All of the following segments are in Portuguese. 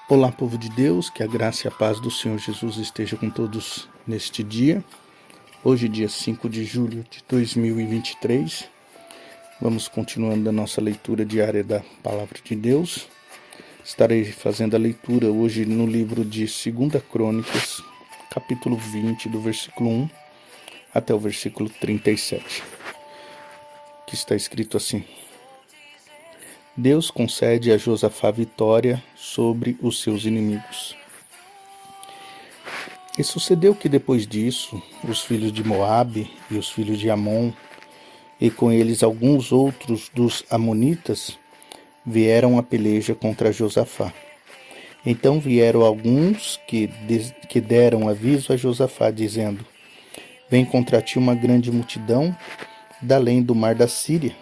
Olá, povo de Deus, que a graça e a paz do Senhor Jesus esteja com todos neste dia. Hoje, dia 5 de julho de 2023, vamos continuando a nossa leitura diária da Palavra de Deus. Estarei fazendo a leitura hoje no livro de 2 Crônicas, capítulo 20, do versículo 1 até o versículo 37, que está escrito assim: Deus concede a Josafá vitória sobre os seus inimigos. E sucedeu que depois disso, os filhos de Moabe e os filhos de Amon, e com eles alguns outros dos amonitas, vieram a peleja contra Josafá. Então vieram alguns que deram aviso a Josafá, dizendo: Vem contra ti uma grande multidão da além do mar da Síria,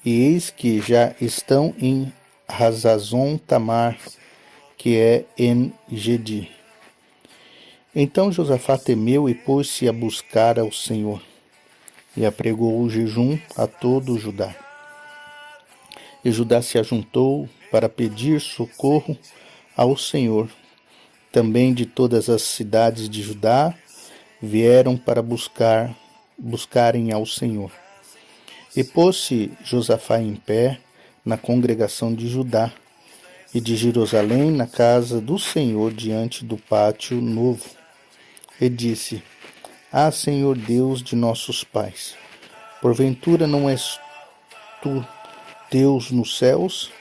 e eis que já estão em Hazazon Tamar, que é em Gedi. Então Josafá temeu e pôs-se a buscar ao Senhor, e apregou o jejum a todo o Judá. E Judá se ajuntou para pedir socorro ao Senhor. Também de todas as cidades de Judá vieram para buscarem ao Senhor. E pôs-se Josafá em pé na congregação de Judá e de Jerusalém na casa do Senhor diante do pátio novo. E disse: Ah, Senhor Deus de nossos pais, porventura não és tu Deus nos céus?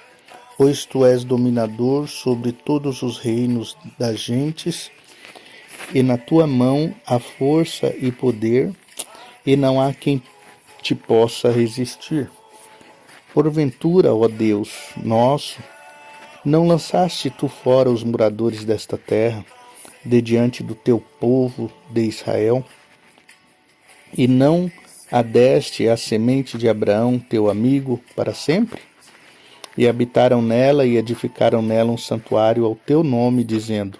Pois tu és dominador sobre todos os reinos das gentes, e na tua mão há força e poder, e não há quem te possa resistir. Porventura, ó Deus nosso, não lançaste tu fora os moradores desta terra, de diante do teu povo de Israel, e não adeste a semente de Abraão, teu amigo, para sempre? E habitaram nela e edificaram nela um santuário ao teu nome, dizendo: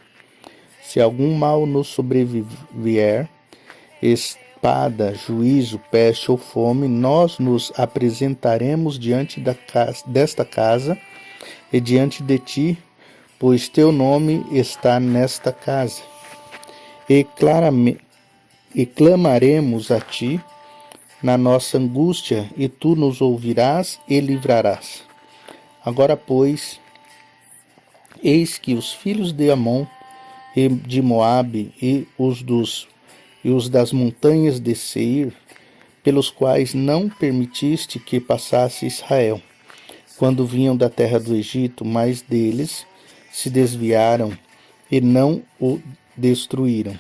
Se algum mal nos sobrevier, espada, juízo, peste ou fome, nós nos apresentaremos diante desta casa e diante de ti, pois teu nome está nesta casa. E clamaremos a ti na nossa angústia, e tu nos ouvirás e livrarás. Agora, pois, eis que os filhos de Amon e de Moabe e os das montanhas de Seir, pelos quais não permitiste que passasse Israel, quando vinham da terra do Egito, mas deles se desviaram e não o destruíram.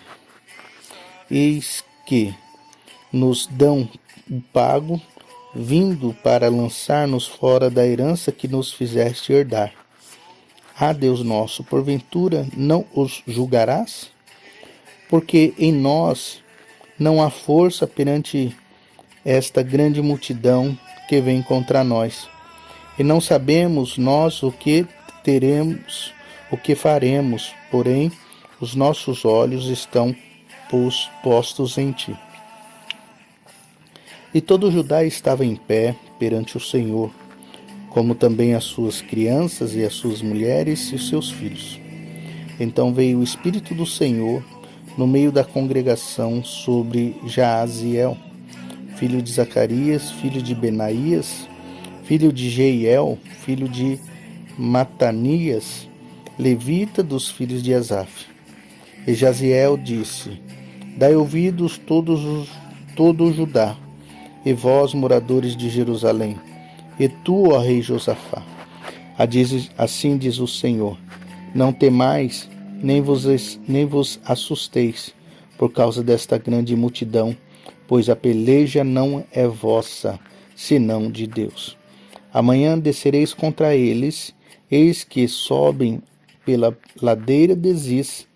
Eis que nos dão o pago, vindo para lançar-nos fora da herança que nos fizeste herdar. Ah, Deus nosso, porventura não os julgarás? Porque em nós não há força perante esta grande multidão que vem contra nós. E não sabemos nós o que teremos, o que faremos, porém os nossos olhos estão postos em ti. E todo Judá estava em pé perante o Senhor, como também as suas crianças e as suas mulheres e os seus filhos. Então veio o Espírito do Senhor no meio da congregação sobre Jaaziel, filho de Zacarias, filho de Benaías, filho de Jeiel, filho de Matanias, levita dos filhos de Asaf. E Jaziel disse: Dai ouvidos todo o Judá, e vós, moradores de Jerusalém, e tu, ó rei Josafá. Assim diz o Senhor: Não temais, nem vos assusteis, por causa desta grande multidão, pois a peleja não é vossa, senão de Deus. Amanhã descereis contra eles, eis que sobem pela ladeira de Ziz,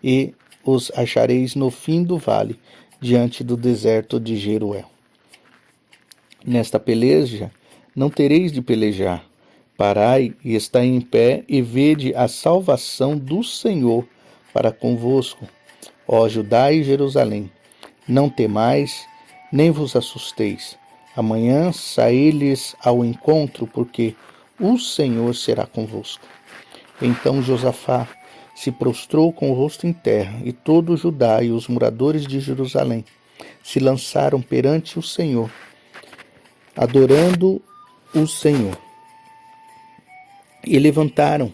e os achareis no fim do vale, diante do deserto de Jeruel. Nesta peleja não tereis de pelejar. Parai e estai em pé, e vede a salvação do Senhor para convosco, ó Judá e Jerusalém. Não temais, nem vos assusteis. Amanhã saí-lhes ao encontro, porque o Senhor será convosco. Então Josafá se prostrou com o rosto em terra, e todo o Judá e os moradores de Jerusalém se lançaram perante o Senhor, adorando o Senhor. E levantaram-se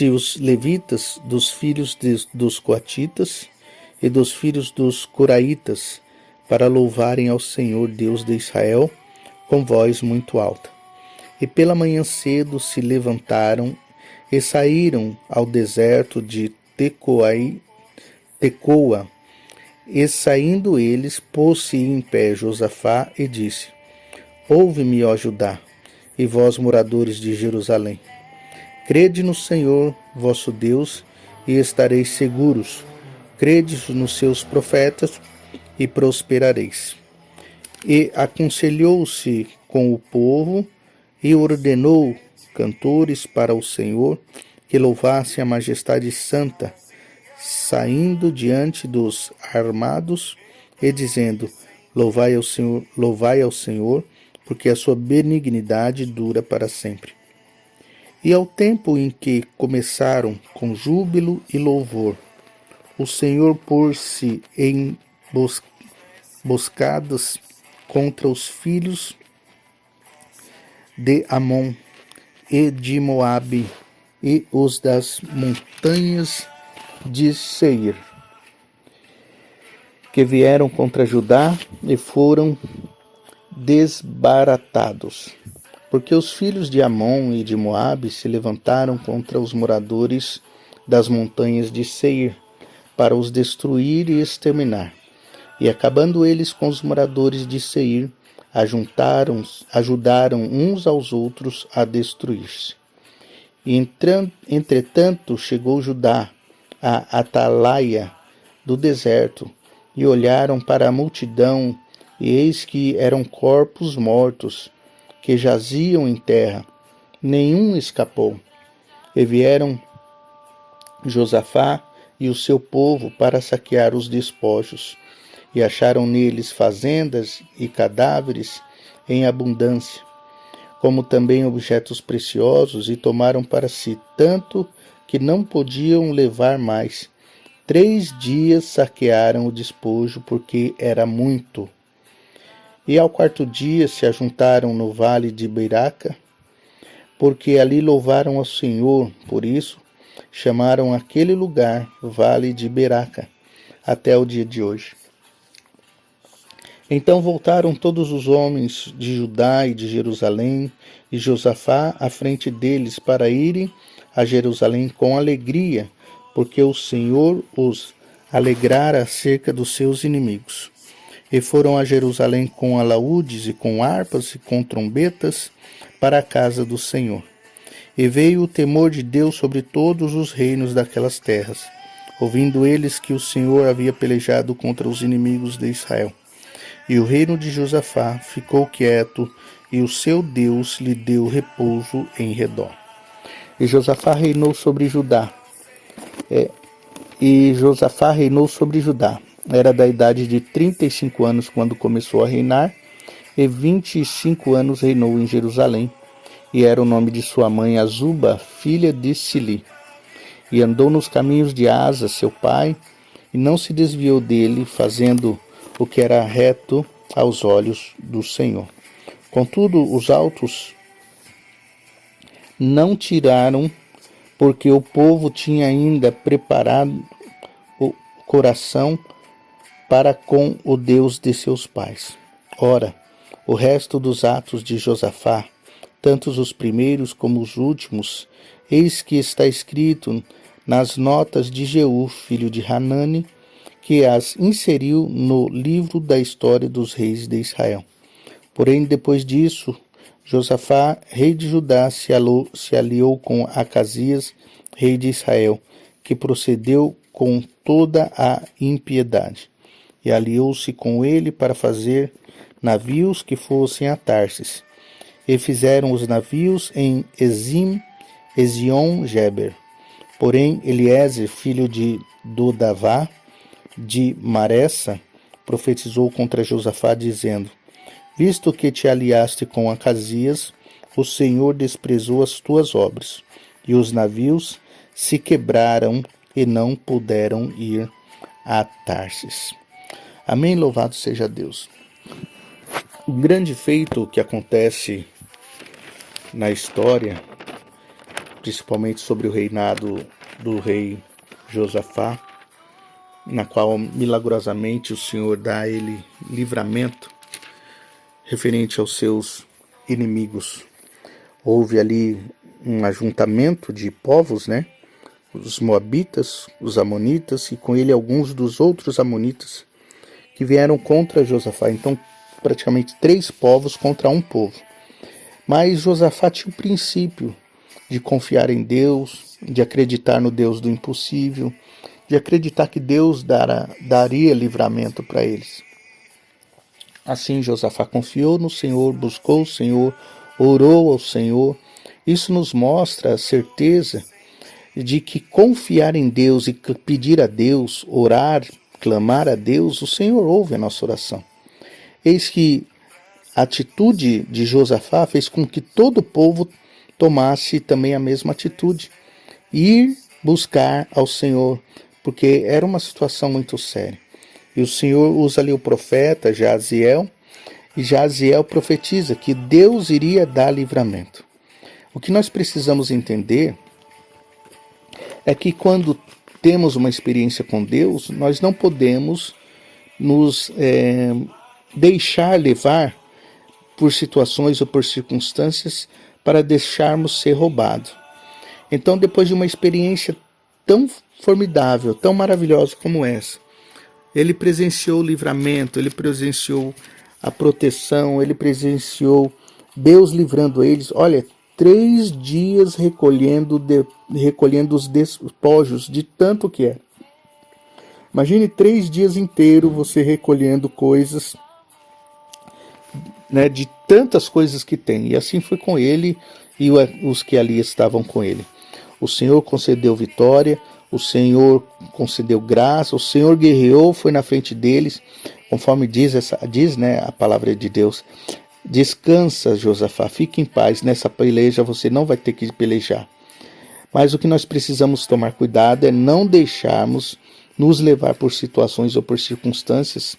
os levitas dos filhos dos coatitas e dos filhos dos coraitas para louvarem ao Senhor Deus de Israel com voz muito alta. E pela manhã cedo se levantaram e saíram ao deserto de Tecoa. E saindo eles, pôs-se em pé Josafá e disse: Ouve-me, ó Judá, e vós, moradores de Jerusalém. Crede no Senhor, vosso Deus, e estareis seguros. Crede nos seus profetas, e prosperareis. E aconselhou-se com o povo, e ordenou cantores para o Senhor, que louvassem a majestade santa, saindo diante dos armados, e dizendo: Louvai ao Senhor, porque a sua benignidade dura para sempre. E ao tempo em que começaram com júbilo e louvor, o Senhor pôs-se em emboscadas contra os filhos de Amon e de Moabe e os das montanhas de Seir, que vieram contra Judá e foram desbaratados, porque os filhos de Amon e de Moabe se levantaram contra os moradores das montanhas de Seir, para os destruir e exterminar. E acabando eles com os moradores de Seir, ajudaram uns aos outros a destruir-se. E entretanto chegou Judá a Atalaia do deserto, e olharam para a multidão, e eis que eram corpos mortos, que jaziam em terra, nenhum escapou. E vieram Josafá e o seu povo para saquear os despojos, e acharam neles fazendas e cadáveres em abundância, como também objetos preciosos, e tomaram para si tanto que não podiam levar mais. 3 dias saquearam o despojo, porque era muito. E ao 4º dia se ajuntaram no vale de Beiraca, porque ali louvaram ao Senhor. Por isso chamaram aquele lugar Vale de Beiraca, até o dia de hoje. Então voltaram todos os homens de Judá e de Jerusalém, e Josafá à frente deles, para irem a Jerusalém com alegria, porque o Senhor os alegrara acerca dos seus inimigos. E foram a Jerusalém com alaúdes e com harpas e com trombetas para a casa do Senhor. E veio o temor de Deus sobre todos os reinos daquelas terras, ouvindo eles que o Senhor havia pelejado contra os inimigos de Israel. E o reino de Josafá ficou quieto, e o seu Deus lhe deu repouso em redor. E Josafá reinou sobre Judá. Era da idade de 35 anos quando começou a reinar, e 25 anos reinou em Jerusalém. E era o nome de sua mãe Azuba, filha de Sili. E andou nos caminhos de Asa, seu pai, e não se desviou dele, fazendo o que era reto aos olhos do Senhor. Contudo, os altos não tiraram, porque o povo tinha ainda preparado o coração para com o Deus de seus pais. Ora, o resto dos atos de Josafá, tanto os primeiros como os últimos, eis que está escrito nas notas de Jeú, filho de Hanani, que as inseriu no livro da história dos reis de Israel. Porém, depois disso, Josafá, rei de Judá, se aliou com Acasias, rei de Israel, que procedeu com toda a impiedade, e aliou-se com ele para fazer navios que fossem a Tarsis. E fizeram os navios em Ezion-Geber. Porém, Eliezer, filho de Dodavá, de Maressa, profetizou contra Josafá, dizendo: Visto que te aliaste com Acasias, o Senhor desprezou as tuas obras. e os navios se quebraram e não puderam ir a Tarsis. Amém, louvado seja Deus. O grande feito que acontece na história, principalmente sobre o reinado do rei Josafá, na qual milagrosamente o Senhor dá a ele livramento referente aos seus inimigos. Houve ali um ajuntamento de povos, né? Os moabitas, os amonitas e com ele alguns dos outros amonitas que vieram contra Josafá. Então, praticamente 3 povos contra um povo. Mas Josafá tinha o princípio de confiar em Deus, de acreditar no Deus do impossível, de acreditar que Deus daria livramento para eles. Assim, Josafá confiou no Senhor, buscou o Senhor, orou ao Senhor. Isso nos mostra a certeza de que confiar em Deus e pedir a Deus, orar, clamar a Deus, o Senhor ouve a nossa oração. Eis que a atitude de Josafá fez com que todo o povo tomasse também a mesma atitude, ir buscar ao Senhor, porque era uma situação muito séria. E o Senhor usa ali o profeta Jaziel, e Jaziel profetiza que Deus iria dar livramento. O que nós precisamos entender é que quando temos uma experiência com Deus, nós não podemos nos deixar levar por situações ou por circunstâncias para deixarmos ser roubados. Então, depois de uma experiência tão formidável, tão maravilhosa como essa, ele presenciou o livramento, ele presenciou a proteção, ele presenciou Deus livrando eles. Olha, 3 dias recolhendo os despojos de tanto que é. Imagine 3 dias inteiros você recolhendo coisas, né, de tantas coisas que tem. E assim foi com ele e os que ali estavam com ele. O Senhor concedeu vitória, o Senhor concedeu graça, o Senhor guerreou, foi na frente deles, conforme diz, né, a palavra de Deus. Descansa, Josafá, fique em paz, nessa peleja você não vai ter que pelejar. Mas o que nós precisamos tomar cuidado é não deixarmos nos levar por situações ou por circunstâncias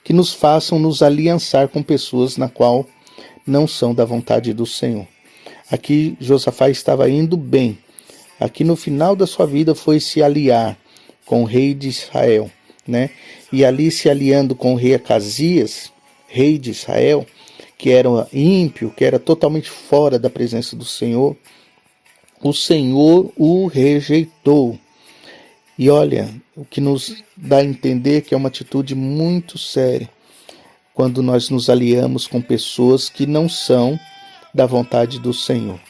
que nos façam nos aliançar com pessoas na qual não são da vontade do Senhor. Aqui Josafá estava indo bem. Aqui no final da sua vida foi se aliar com o rei de Israel, né? E ali se aliando com o rei Acasias, rei de Israel, que era ímpio, que era totalmente fora da presença do Senhor, o Senhor o rejeitou. E olha, o que nos dá a entender que é uma atitude muito séria quando nós nos aliamos com pessoas que não são da vontade do Senhor.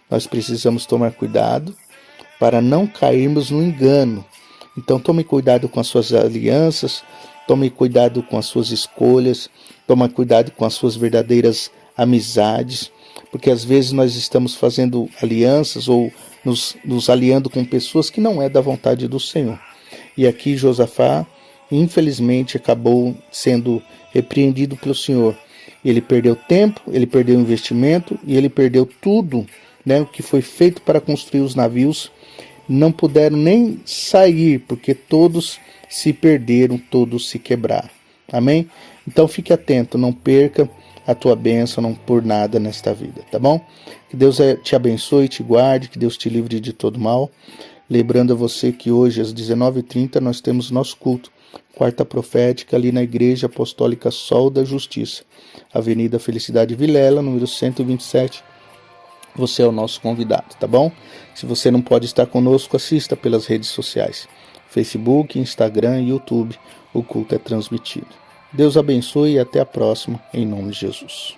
Nós precisamos tomar cuidado para não cairmos no engano. Então tome cuidado com as suas alianças, tome cuidado com as suas escolhas, tome cuidado com as suas verdadeiras amizades, porque às vezes nós estamos fazendo alianças ou nos aliando com pessoas que não é da vontade do Senhor. E aqui Josafá, infelizmente, acabou sendo repreendido pelo Senhor. Ele perdeu tempo, ele perdeu investimento e ele perdeu tudo, né, o que foi feito para construir os navios. Não puderam nem sair, porque todos se perderam, todos se quebraram. Amém? Então fique atento, não perca a tua bênção, não por nada nesta vida, tá bom? Que Deus te abençoe, te guarde, que Deus te livre de todo mal. Lembrando a você que hoje às 19h30 nós temos nosso culto, quarta profética, ali na Igreja Apostólica Sol da Justiça, Avenida Felicidade Vilela, número 127. Você é o nosso convidado, tá bom? Se você não pode estar conosco, assista pelas redes sociais, Facebook, Instagram e YouTube. O culto é transmitido. Deus abençoe e até a próxima, em nome de Jesus.